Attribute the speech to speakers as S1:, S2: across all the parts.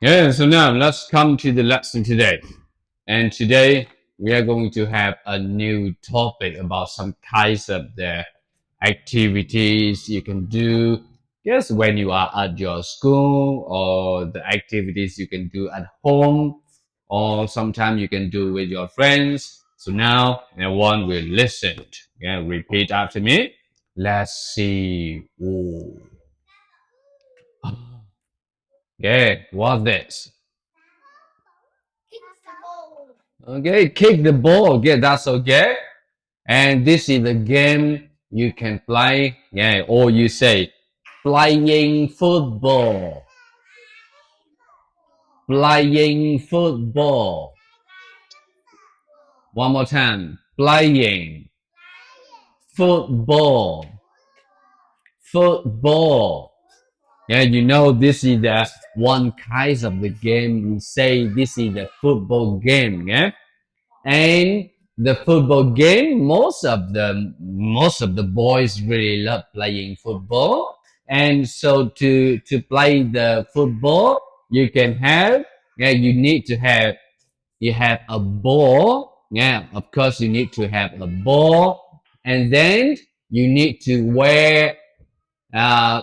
S1: Yeah, so now let's come to the lesson today. And today we are going to have a new topic about some kinds of the activities you can do. Yes, when you are at your school, or the activities you can do at home, or sometimes you can do with your friends. So now everyone will listen. Yeah, repeat after me. Let's see. Ooh. Yeah, what's this? Okay, kick the ball. Okay, that's okay. And this is the game you can play. Yeah, or you say playing football. Playing football. One more time. Playing football. Football. Yeah, you know this is the one kind of the game. We say this is the football game. Yeah. And the football game, most of the boys really love playing football. And so to play the football, you can have, yeah, you have a ball. Yeah, of course you need to have a ball, and then you need to wear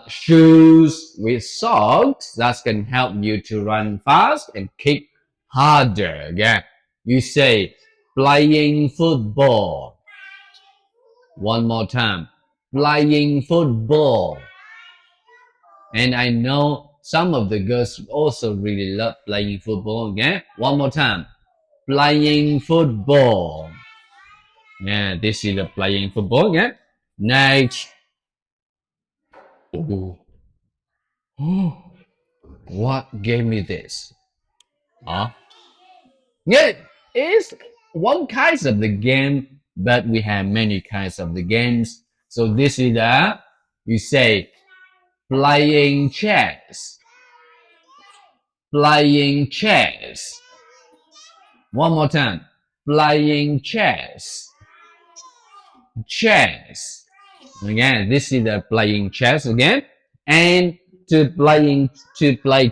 S1: shoes with socks that can help you to run fast and kick harder. Yeah, you say playing football. One more time, playing football. And I know some of the girls also really love playing football. Yeah, one more time, playing football. Yeah, this is the playing football. Yeah, next. Ooh. What game is this? Huh? Yeah, it's one kind of the game, but we have many kinds of the games. So this is the, you say, playing chess. Playing chess. One more time. Playing chess. Chess. Again, this is the playing chess again. And to play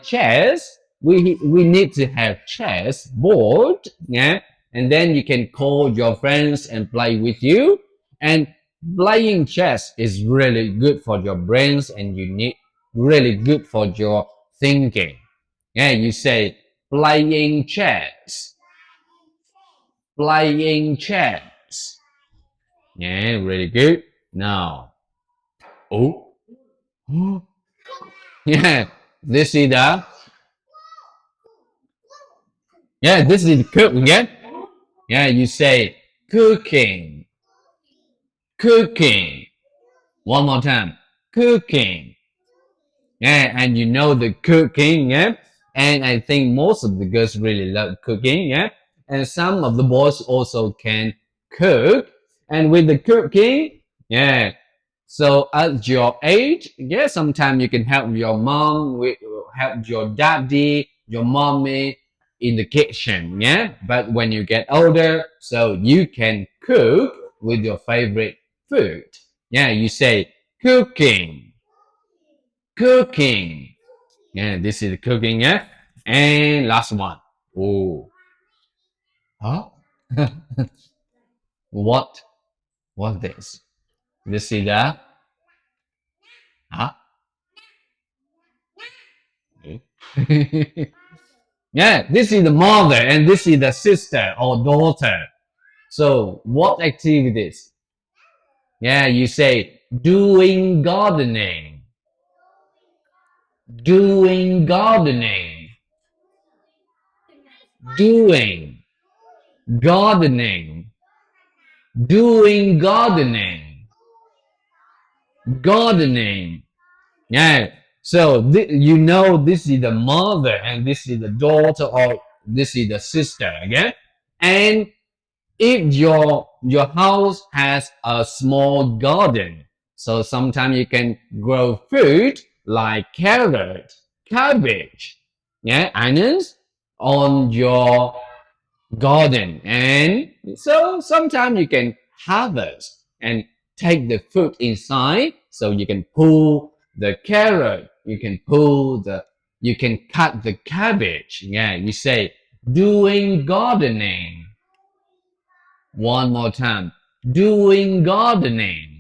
S1: chess, we need to have chess board, yeah, and then you can call your friends and play with you. And playing chess is really good for your brains, and you need really good for your thinking. Yeah, you say playing chess. Playing chess. Yeah, really good. Now, oh, yeah, this is the, yeah, this is cooking. Yeah, yeah, you say cooking, cooking. One more time, cooking. Yeah, and you know the cooking. Yeah, and I think most of the girls really love cooking. Yeah, and some of the boys also can cook. And with the cooking, yeah. So at your age, yeah, sometimes you can help your mom with, help your daddy, your mommy in the kitchen, yeah. But when you get older, so you can cook with your favorite food. Yeah, you say cooking, cooking. Yeah, this is cooking, yeah. And last one. Oh, huh? what? What's this? This is the, huh? Yeah, this is the mother and this is the sister or daughter. So what activities? Yeah, you say doing gardening. Doing gardening. Doing gardening. Doing gardening. Gardening. Yeah. So you know this is the mother and this is the daughter or this is the sister, okay? And if your house has a small garden, so sometimes you can grow food like carrot, cabbage, yeah, onions on your garden. And so sometimes you can harvest and take the food inside, so you can pull the carrot, you can pull the You can cut the cabbage. Yeah, you say doing gardening. One more time. Doing gardening.